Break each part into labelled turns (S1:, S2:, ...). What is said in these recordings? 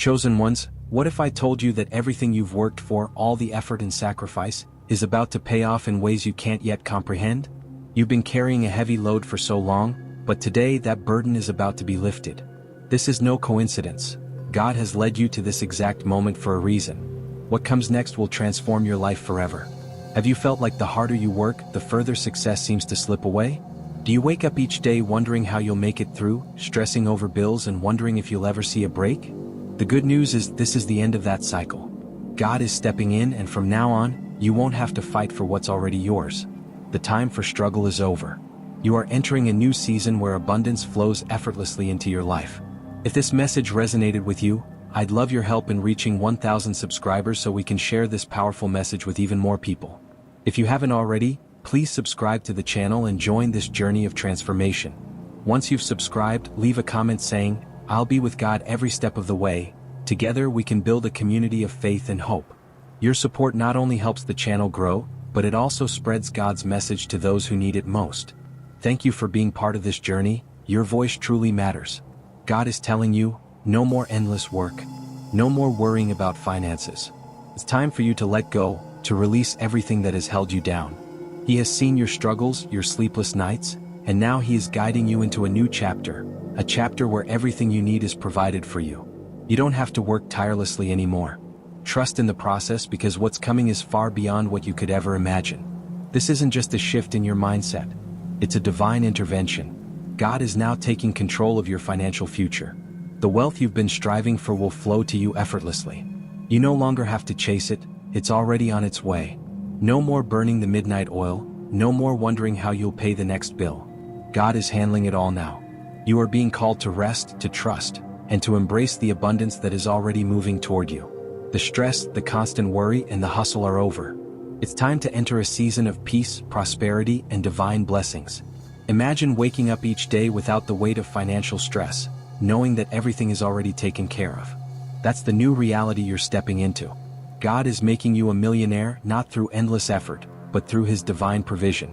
S1: Chosen ones, what if I told you that everything you've worked for, all the effort and sacrifice, is about to pay off in ways you can't yet comprehend? You've been carrying a heavy load for so long, but today that burden is about to be lifted. This is no coincidence. God has led you to this exact moment for a reason. What comes next will transform your life forever. Have you felt like the harder you work, the further success seems to slip away? Do you wake up each day wondering how you'll make it through, stressing over bills and wondering if you'll ever see a break? The good news is this is the end of that cycle. God is stepping in, and from now on, you won't have to fight for what's already yours. The time for struggle is over. You are entering a new season where abundance flows effortlessly into your life. If this message resonated with you, I'd love your help in reaching 1,000 subscribers so we can share this powerful message with even more people. If you haven't already, please subscribe to the channel and join this journey of transformation. Once you've subscribed, leave a comment saying, "I'll be with God every step of the way." Together we can build a community of faith and hope. Your support not only helps the channel grow, but it also spreads God's message to those who need it most. Thank you for being part of this journey. Your voice truly matters. God is telling you, no more endless work. No more worrying about finances. It's time for you to let go, to release everything that has held you down. He has seen your struggles, your sleepless nights, and now He is guiding you into a new chapter, a chapter where everything you need is provided for you. You don't have to work tirelessly anymore. Trust in the process, because what's coming is far beyond what you could ever imagine. This isn't just a shift in your mindset. It's a divine intervention. God is now taking control of your financial future. The wealth you've been striving for will flow to you effortlessly. You no longer have to chase it, it's already on its way. No more burning the midnight oil, no more wondering how you'll pay the next bill. God is handling it all now. You are being called to rest, to trust, and to embrace the abundance that is already moving toward you. The stress, the constant worry, and the hustle are over. It's time to enter a season of peace, prosperity, and divine blessings. Imagine waking up each day without the weight of financial stress, knowing that everything is already taken care of. That's the new reality you're stepping into. God is making you a millionaire not through endless effort, but through His divine provision.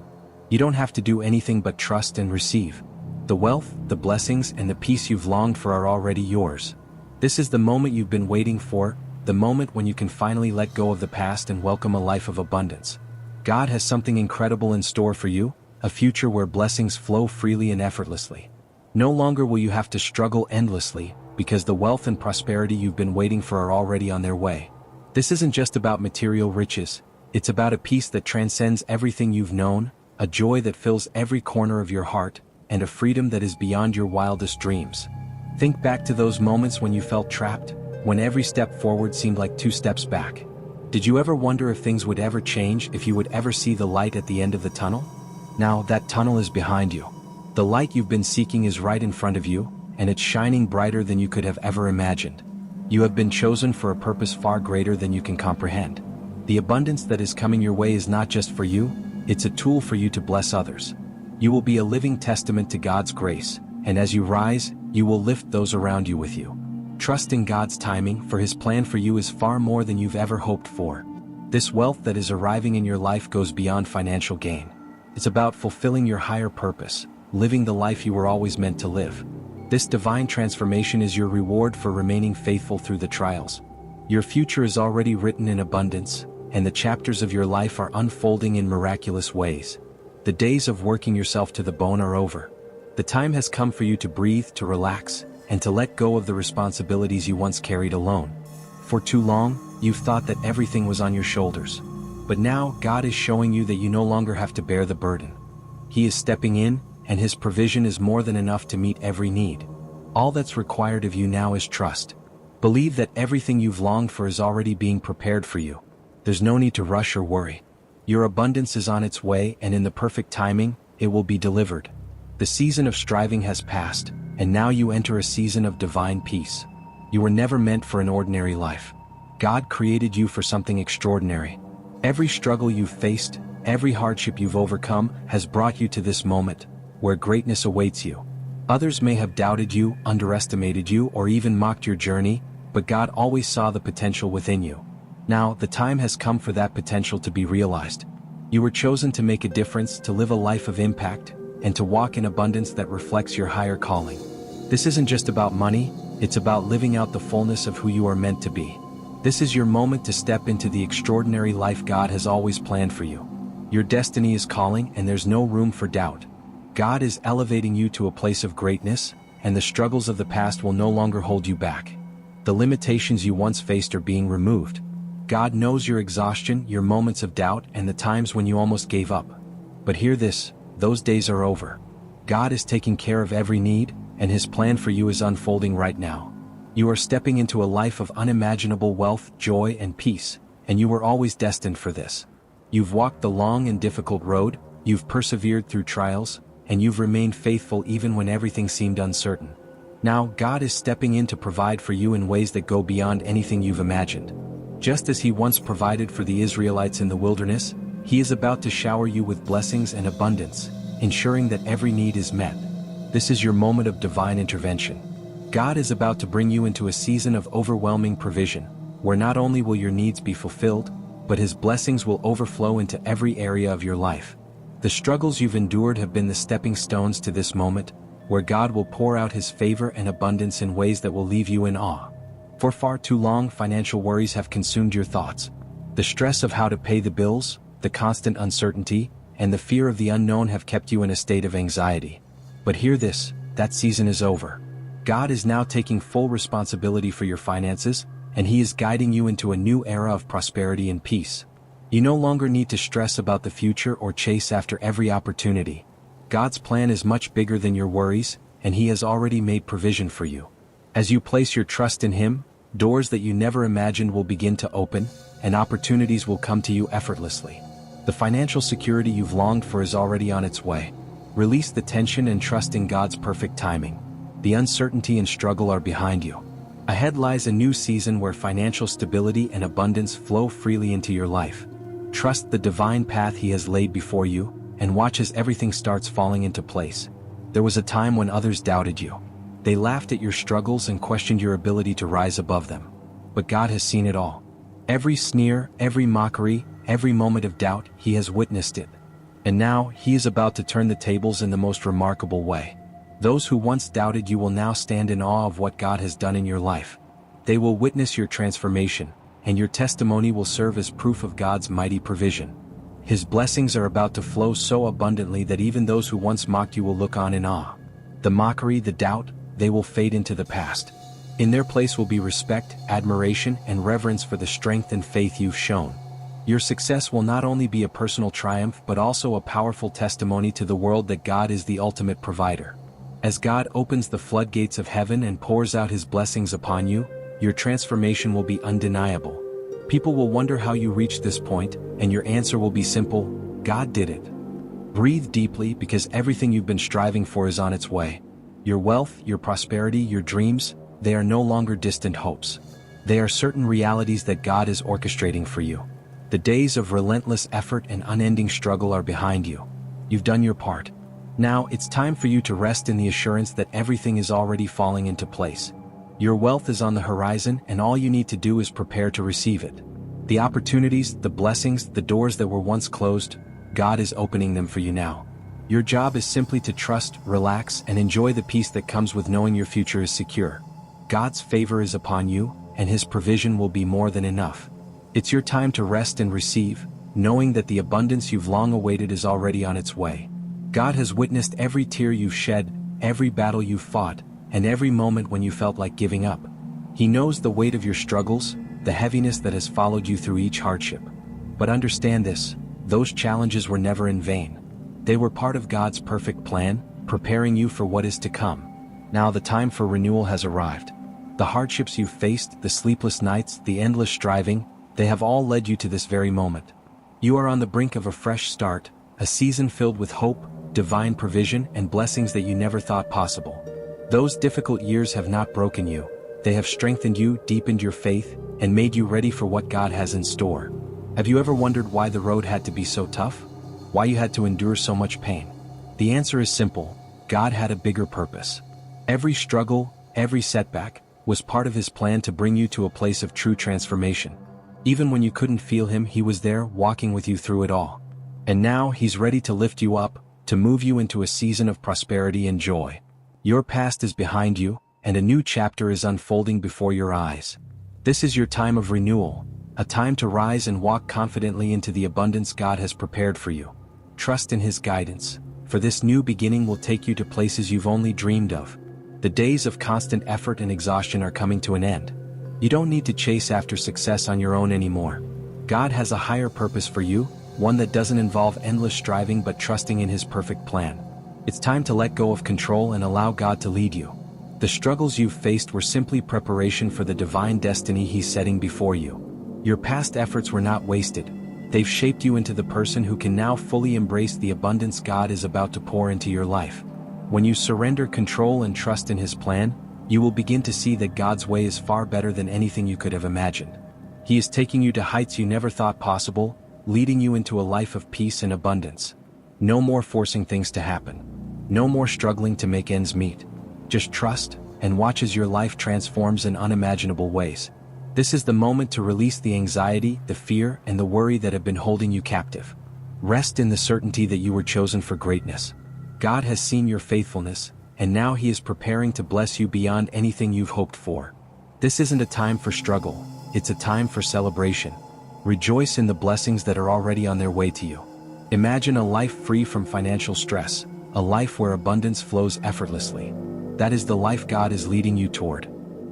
S1: You don't have to do anything but trust and receive. The wealth, the blessings, and the peace you've longed for are already yours. This is the moment you've been waiting for, the moment when you can finally let go of the past and welcome a life of abundance. God has something incredible in store for you, a future where blessings flow freely and effortlessly. No longer will you have to struggle endlessly, because the wealth and prosperity you've been waiting for are already on their way. This isn't just about material riches, it's about a peace that transcends everything you've known, a joy that fills every corner of your heart, and a freedom that is beyond your wildest dreams. Think back to those moments when you felt trapped, when every step forward seemed like 2 steps back. Did you ever wonder if things would ever change, if you would ever see the light at the end of the tunnel? Now that tunnel is behind you. The light you've been seeking is right in front of you, and it's shining brighter than you could have ever imagined. You have been chosen for a purpose far greater than you can comprehend. The abundance that is coming your way is not just for you, it's a tool for you to bless others. You will be a living testament to God's grace, and as you rise, you will lift those around you with you. Trust in God's timing, for His plan for you is far more than you've ever hoped for. This wealth that is arriving in your life goes beyond financial gain. It's about fulfilling your higher purpose, living the life you were always meant to live. This divine transformation is your reward for remaining faithful through the trials. Your future is already written in abundance, and the chapters of your life are unfolding in miraculous ways. The days of working yourself to the bone are over. The time has come for you to breathe, to relax, and to let go of the responsibilities you once carried alone. For too long, you've thought that everything was on your shoulders. But now, God is showing you that you no longer have to bear the burden. He is stepping in, and His provision is more than enough to meet every need. All that's required of you now is trust. Believe that everything you've longed for is already being prepared for you. There's no need to rush or worry. Your abundance is on its way, and in the perfect timing, it will be delivered. The season of striving has passed, and now you enter a season of divine peace. You were never meant for an ordinary life. God created you for something extraordinary. Every struggle you've faced, every hardship you've overcome has brought you to this moment, where greatness awaits you. Others may have doubted you, underestimated you, or even mocked your journey, but God always saw the potential within you. Now, the time has come for that potential to be realized. You were chosen to make a difference, to live a life of impact, and to walk in abundance that reflects your higher calling. This isn't just about money, It's about living out the fullness of who you are meant to be. This is your moment to step into the extraordinary life God has always planned for you. Your destiny is calling, and there's no room for doubt. God is elevating you to a place of greatness, and the struggles of the past will no longer hold you back. The limitations you once faced are being removed. God knows your exhaustion, your moments of doubt, and the times when you almost gave up. But hear this, those days are over. God is taking care of every need, and His plan for you is unfolding right now. You are stepping into a life of unimaginable wealth, joy, and peace, and you were always destined for this. You've walked the long and difficult road, you've persevered through trials, and you've remained faithful even when everything seemed uncertain. Now, God is stepping in to provide for you in ways that go beyond anything you've imagined. Just as He once provided for the Israelites in the wilderness, He is about to shower you with blessings and abundance, ensuring that every need is met. This is your moment of divine intervention. God is about to bring you into a season of overwhelming provision, where not only will your needs be fulfilled, but His blessings will overflow into every area of your life. The struggles you've endured have been the stepping stones to this moment, where God will pour out His favor and abundance in ways that will leave you in awe. For far too long, financial worries have consumed your thoughts. The stress of how to pay the bills, the constant uncertainty, and the fear of the unknown have kept you in a state of anxiety. But hear this, that season is over. God is now taking full responsibility for your finances, and He is guiding you into a new era of prosperity and peace. You no longer need to stress about the future or chase after every opportunity. God's plan is much bigger than your worries, and He has already made provision for you. As you place your trust in Him, doors that you never imagined will begin to open, and opportunities will come to you effortlessly. The financial security you've longed for is already on its way. Release the tension and trust in God's perfect timing. The uncertainty and struggle are behind you. Ahead lies a new season where financial stability and abundance flow freely into your life. Trust the divine path He has laid before you, and watch as everything starts falling into place. There was a time when others doubted you. They laughed at your struggles and questioned your ability to rise above them. But God has seen it all. Every sneer, every mockery, every moment of doubt, He has witnessed it. And now, He is about to turn the tables in the most remarkable way. Those who once doubted you will now stand in awe of what God has done in your life. They will witness your transformation, and your testimony will serve as proof of God's mighty provision. His blessings are about to flow so abundantly that even those who once mocked you will look on in awe. The mockery, the doubt, they will fade into the past. In their place will be respect, admiration, and reverence for the strength and faith you've shown. Your success will not only be a personal triumph but also a powerful testimony to the world that God is the ultimate provider. As God opens the floodgates of heaven and pours out His blessings upon you, your transformation will be undeniable. People will wonder how you reached this point, and your answer will be simple: God did it. Breathe deeply, because everything you've been striving for is on its way. Your wealth, your prosperity, your dreams, they are no longer distant hopes. They are certain realities that God is orchestrating for you. The days of relentless effort and unending struggle are behind you. You've done your part. Now it's time for you to rest in the assurance that everything is already falling into place. Your wealth is on the horizon, and all you need to do is prepare to receive it. The opportunities, the blessings, the doors that were once closed, God is opening them for you now. Your job is simply to trust, relax, and enjoy the peace that comes with knowing your future is secure. God's favor is upon you, and His provision will be more than enough. It's your time to rest and receive, knowing that the abundance you've long awaited is already on its way. God has witnessed every tear you've shed, every battle you've fought, and every moment when you felt like giving up. He knows the weight of your struggles, the heaviness that has followed you through each hardship. But understand this, those challenges were never in vain. They were part of God's perfect plan, preparing you for what is to come. Now the time for renewal has arrived. The hardships you've faced, the sleepless nights, the endless striving, they have all led you to this very moment. You are on the brink of a fresh start, a season filled with hope, divine provision, and blessings that you never thought possible. Those difficult years have not broken you. They have strengthened you, deepened your faith, and made you ready for what God has in store. Have you ever wondered why the road had to be so tough? Why you had to endure so much pain? The answer is simple: God had a bigger purpose. Every struggle, every setback, was part of His plan to bring you to a place of true transformation. Even when you couldn't feel Him, He was there, walking with you through it all. And now He's ready to lift you up, to move you into a season of prosperity and joy. Your past is behind you, and a new chapter is unfolding before your eyes. This is your time of renewal, a time to rise and walk confidently into the abundance God has prepared for you. Trust in His guidance, for this new beginning will take you to places you've only dreamed of. The days of constant effort and exhaustion are coming to an end. You don't need to chase after success on your own anymore. God has a higher purpose for you, one that doesn't involve endless striving but trusting in His perfect plan. It's time to let go of control and allow God to lead you. The struggles you've faced were simply preparation for the divine destiny He's setting before you. Your past efforts were not wasted. They've shaped you into the person who can now fully embrace the abundance God is about to pour into your life. When you surrender control and trust in His plan, you will begin to see that God's way is far better than anything you could have imagined. He is taking you to heights you never thought possible, leading you into a life of peace and abundance. No more forcing things to happen. No more struggling to make ends meet. Just trust, and watch as your life transforms in unimaginable ways. This is the moment to release the anxiety, the fear, and the worry that have been holding you captive. Rest in the certainty that you were chosen for greatness. God has seen your faithfulness, and now He is preparing to bless you beyond anything you've hoped for. This isn't a time for struggle, it's a time for celebration. Rejoice in the blessings that are already on their way to you. Imagine a life free from financial stress, a life where abundance flows effortlessly. That is the life God is leading you toward.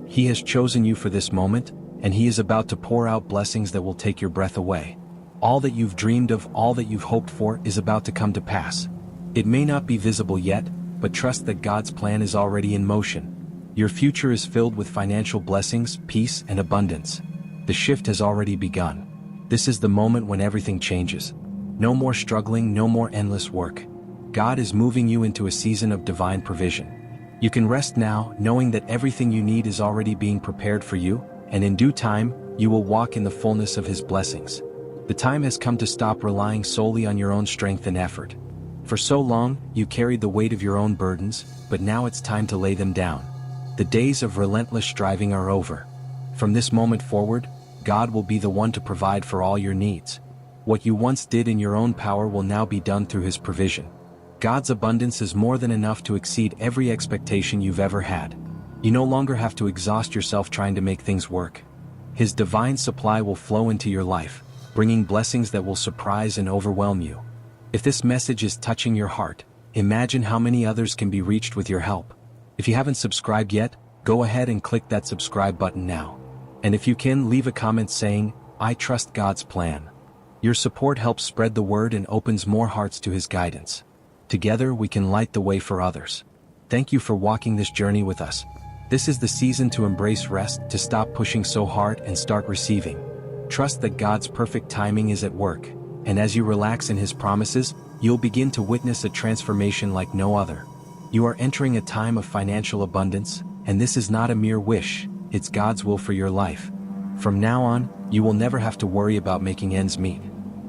S1: He has chosen you for this moment, and He is about to pour out blessings that will take your breath away. All that you've dreamed of, all that you've hoped for, is about to come to pass. It may not be visible yet, but trust that God's plan is already in motion. Your future is filled with financial blessings, peace, and abundance. The shift has already begun. This is the moment when everything changes. No more struggling, no more endless work. God is moving you into a season of divine provision. You can rest now, knowing that everything you need is already being prepared for you, and in due time, you will walk in the fullness of His blessings. The time has come to stop relying solely on your own strength and effort. For so long, you carried the weight of your own burdens, but now it's time to lay them down. The days of relentless striving are over. From this moment forward, God will be the one to provide for all your needs. What you once did in your own power will now be done through His provision. God's abundance is more than enough to exceed every expectation you've ever had. You no longer have to exhaust yourself trying to make things work. His divine supply will flow into your life, bringing blessings that will surprise and overwhelm you. If this message is touching your heart, imagine how many others can be reached with your help. If you haven't subscribed yet, go ahead and click that subscribe button now. And if you can, leave a comment saying, "I trust God's plan." Your support helps spread the word and opens more hearts to His guidance. Together we can light the way for others. Thank you for walking this journey with us. This is the season to embrace rest, to stop pushing so hard and start receiving. Trust that God's perfect timing is at work, and as you relax in His promises, you'll begin to witness a transformation like no other. You are entering a time of financial abundance, and this is not a mere wish, it's God's will for your life. From now on, you will never have to worry about making ends meet.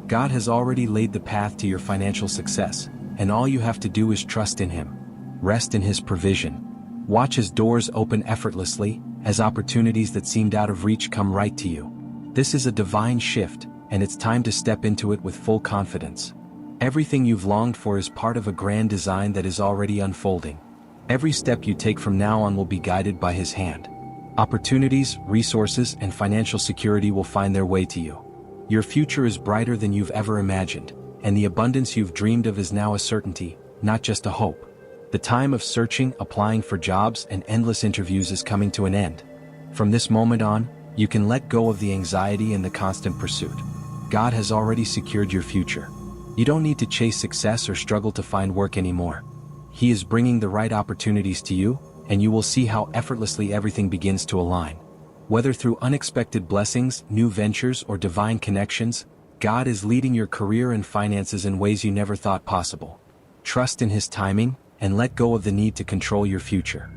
S1: God has already laid the path to your financial success, and all you have to do is trust in Him. Rest in His provision. Watch as doors open effortlessly, as opportunities that seemed out of reach come right to you. This is a divine shift, and it's time to step into it with full confidence. Everything you've longed for is part of a grand design that is already unfolding. Every step you take from now on will be guided by His hand. Opportunities, resources, and financial security will find their way to you. Your future is brighter than you've ever imagined, and the abundance you've dreamed of is now a certainty, not just a hope. The time of searching, applying for jobs, and endless interviews is coming to an end. From this moment on, you can let go of the anxiety and the constant pursuit. God has already secured your future. You don't need to chase success or struggle to find work anymore. He is bringing the right opportunities to you, and you will see how effortlessly everything begins to align. Whether through unexpected blessings, new ventures, or divine connections, God is leading your career and finances in ways you never thought possible. Trust in His timing, and let go of the need to control your future.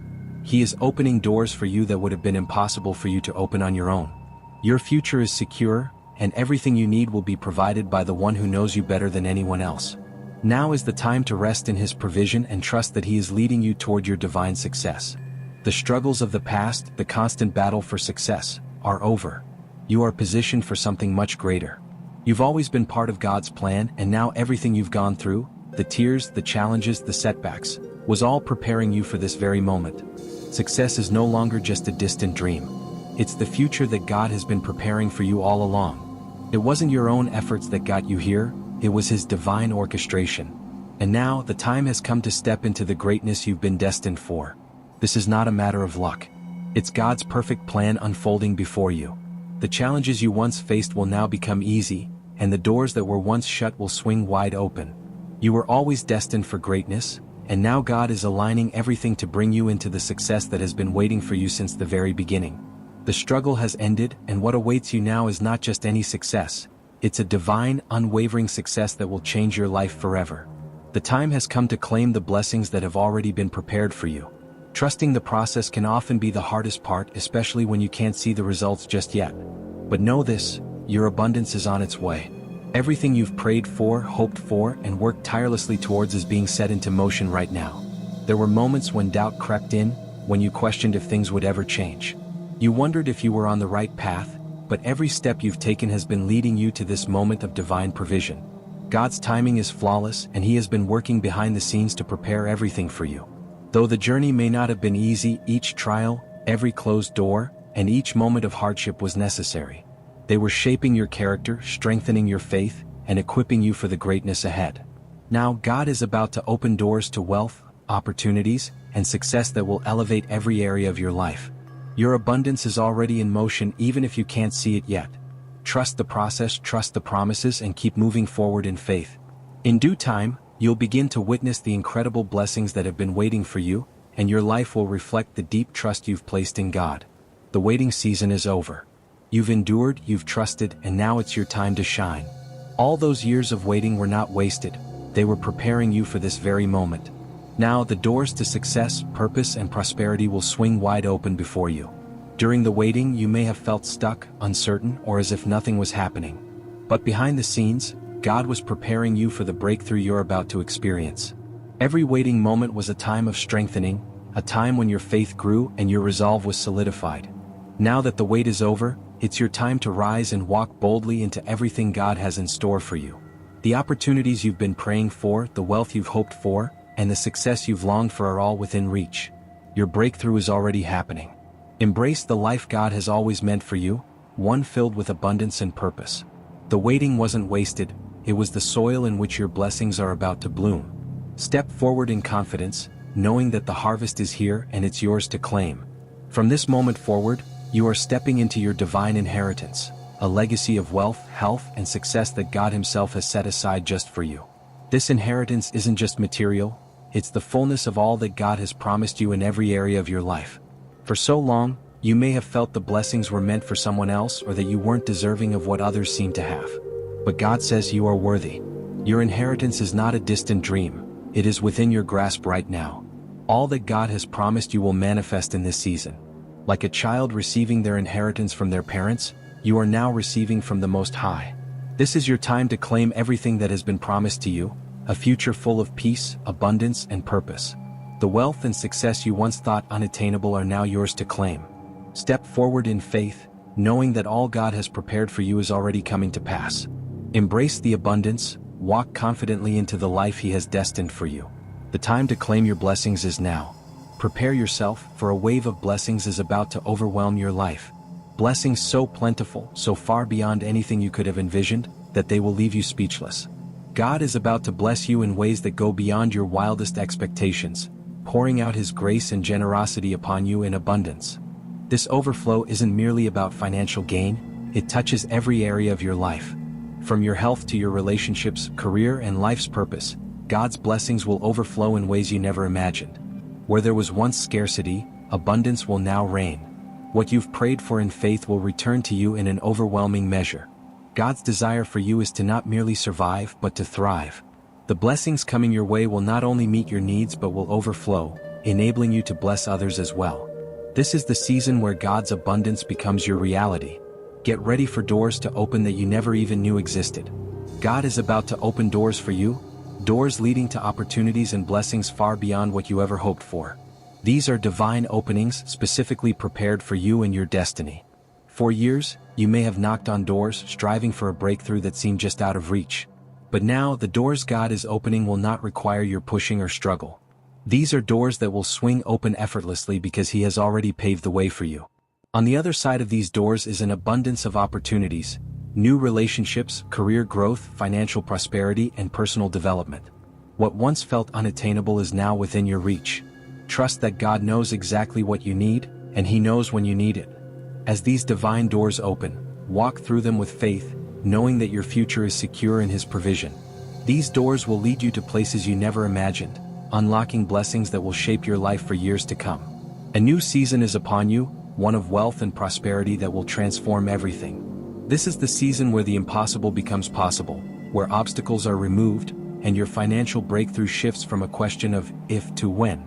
S1: He is opening doors for you that would have been impossible for you to open on your own. Your future is secure, and everything you need will be provided by the one who knows you better than anyone else. Now is the time to rest in His provision and trust that He is leading you toward your divine success. The struggles of the past, the constant battle for success, are over. You are positioned for something much greater. You've always been part of God's plan, and now everything you've gone through, the tears, the challenges, the setbacks, was all preparing you for this very moment. Success is no longer just a distant dream. It's the future that God has been preparing for you all along. It wasn't your own efforts that got you here, it was His divine orchestration. And now, the time has come to step into the greatness you've been destined for. This is not a matter of luck. It's God's perfect plan unfolding before you. The challenges you once faced will now become easy, and the doors that were once shut will swing wide open. You were always destined for greatness, and now God is aligning everything to bring you into the success that has been waiting for you since the very beginning. The struggle has ended, and what awaits you now is not just any success. It's a divine, unwavering success that will change your life forever. The time has come to claim the blessings that have already been prepared for you. Trusting the process can often be the hardest part, especially when you can't see the results just yet. But know this, your abundance is on its way. Everything you've prayed for, hoped for, and worked tirelessly towards is being set into motion right now. There were moments when doubt crept in, when you questioned if things would ever change. You wondered if you were on the right path, but every step you've taken has been leading you to this moment of divine provision. God's timing is flawless, and He has been working behind the scenes to prepare everything for you. Though the journey may not have been easy, each trial, every closed door, and each moment of hardship was necessary. They were shaping your character, strengthening your faith, and equipping you for the greatness ahead. Now God is about to open doors to wealth, opportunities, and success that will elevate every area of your life. Your abundance is already in motion even if you can't see it yet. Trust the process, trust the promises, and keep moving forward in faith. In due time, you'll begin to witness the incredible blessings that have been waiting for you, and your life will reflect the deep trust you've placed in God. The waiting season is over. You've endured, you've trusted, and now it's your time to shine. All those years of waiting were not wasted. They were preparing you for this very moment. Now the doors to success, purpose, and prosperity will swing wide open before you. During the waiting, you may have felt stuck, uncertain, or as if nothing was happening. But behind the scenes, God was preparing you for the breakthrough you're about to experience. Every waiting moment was a time of strengthening, a time when your faith grew and your resolve was solidified. Now that the wait is over, it's your time to rise and walk boldly into everything God has in store for you. The opportunities you've been praying for, the wealth you've hoped for, and the success you've longed for are all within reach. Your breakthrough is already happening. Embrace the life God has always meant for you, one filled with abundance and purpose. The waiting wasn't wasted, it was the soil in which your blessings are about to bloom. Step forward in confidence, knowing that the harvest is here and it's yours to claim. From this moment forward, you are stepping into your divine inheritance, a legacy of wealth, health, and success that God Himself has set aside just for you. This inheritance isn't just material, it's the fullness of all that God has promised you in every area of your life. For so long, you may have felt the blessings were meant for someone else or that you weren't deserving of what others seem to have. But God says you are worthy. Your inheritance is not a distant dream, it is within your grasp right now. All that God has promised you will manifest in this season. Like a child receiving their inheritance from their parents, you are now receiving from the Most High. This is your time to claim everything that has been promised to you, a future full of peace, abundance, and purpose. The wealth and success you once thought unattainable are now yours to claim. Step forward in faith, knowing that all God has prepared for you is already coming to pass. Embrace the abundance, walk confidently into the life He has destined for you. The time to claim your blessings is now. Prepare yourself, for a wave of blessings is about to overwhelm your life. Blessings so plentiful, so far beyond anything you could have envisioned, that they will leave you speechless. God is about to bless you in ways that go beyond your wildest expectations, pouring out His grace and generosity upon you in abundance. This overflow isn't merely about financial gain, it touches every area of your life. From your health to your relationships, career, and life's purpose, God's blessings will overflow in ways you never imagined. Where there was once scarcity, abundance will now reign. What you've prayed for in faith will return to you in an overwhelming measure. God's desire for you is to not merely survive but to thrive. The blessings coming your way will not only meet your needs but will overflow, enabling you to bless others as well. This is the season where God's abundance becomes your reality. Get ready for doors to open that you never even knew existed. God is about to open doors for you, doors leading to opportunities and blessings far beyond what you ever hoped for. These are divine openings specifically prepared for you and your destiny. For years, you may have knocked on doors, striving for a breakthrough that seemed just out of reach. But now, the doors God is opening will not require your pushing or struggle. These are doors that will swing open effortlessly because He has already paved the way for you. On the other side of these doors is an abundance of opportunities, new relationships, career growth, financial prosperity, and personal development. What once felt unattainable is now within your reach. Trust that God knows exactly what you need, and He knows when you need it. As these divine doors open, walk through them with faith, knowing that your future is secure in His provision. These doors will lead you to places you never imagined, unlocking blessings that will shape your life for years to come. A new season is upon you, one of wealth and prosperity that will transform everything. This is the season where the impossible becomes possible, where obstacles are removed, and your financial breakthrough shifts from a question of if to when.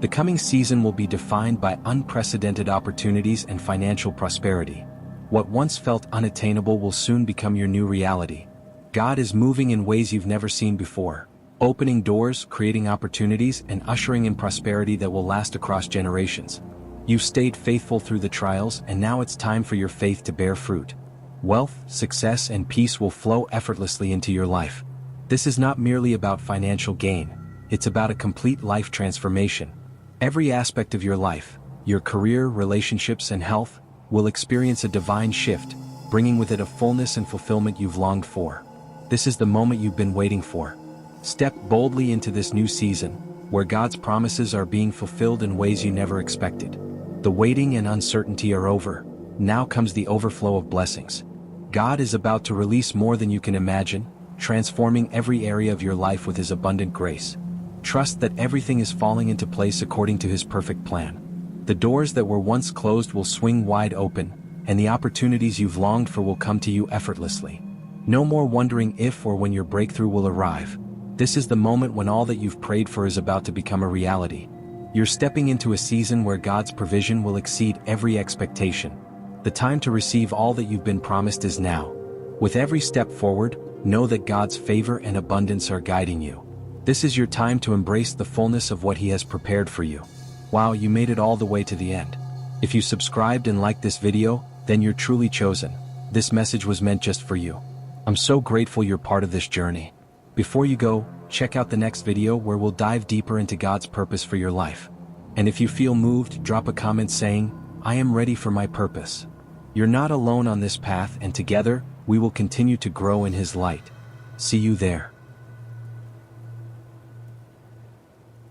S1: The coming season will be defined by unprecedented opportunities and financial prosperity. What once felt unattainable will soon become your new reality. God is moving in ways you've never seen before, opening doors, creating opportunities, and ushering in prosperity that will last across generations. You've stayed faithful through the trials, and now it's time for your faith to bear fruit. Wealth, success, and peace will flow effortlessly into your life. This is not merely about financial gain, it's about a complete life transformation. Every aspect of your life, your career, relationships, and health, will experience a divine shift, bringing with it a fullness and fulfillment you've longed for. This is the moment you've been waiting for. Step boldly into this new season, where God's promises are being fulfilled in ways you never expected. The waiting and uncertainty are over. Now comes the overflow of blessings. God is about to release more than you can imagine, transforming every area of your life with His abundant grace. Trust that everything is falling into place according to His perfect plan. The doors that were once closed will swing wide open, and the opportunities you've longed for will come to you effortlessly. No more wondering if or when your breakthrough will arrive. This is the moment when all that you've prayed for is about to become a reality. You're stepping into a season where God's provision will exceed every expectation. The time to receive all that you've been promised is now. With every step forward, know that God's favor and abundance are guiding you. This is your time to embrace the fullness of what He has prepared for you. Wow, you made it all the way to the end. If you subscribed and liked this video, then you're truly chosen. This message was meant just for you. I'm so grateful you're part of this journey. Before you go, check out the next video where we'll dive deeper into God's purpose for your life. And if you feel moved, drop a comment saying, "I am ready for my purpose." You're not alone on this path, and together, we will continue to grow in His light. See you there.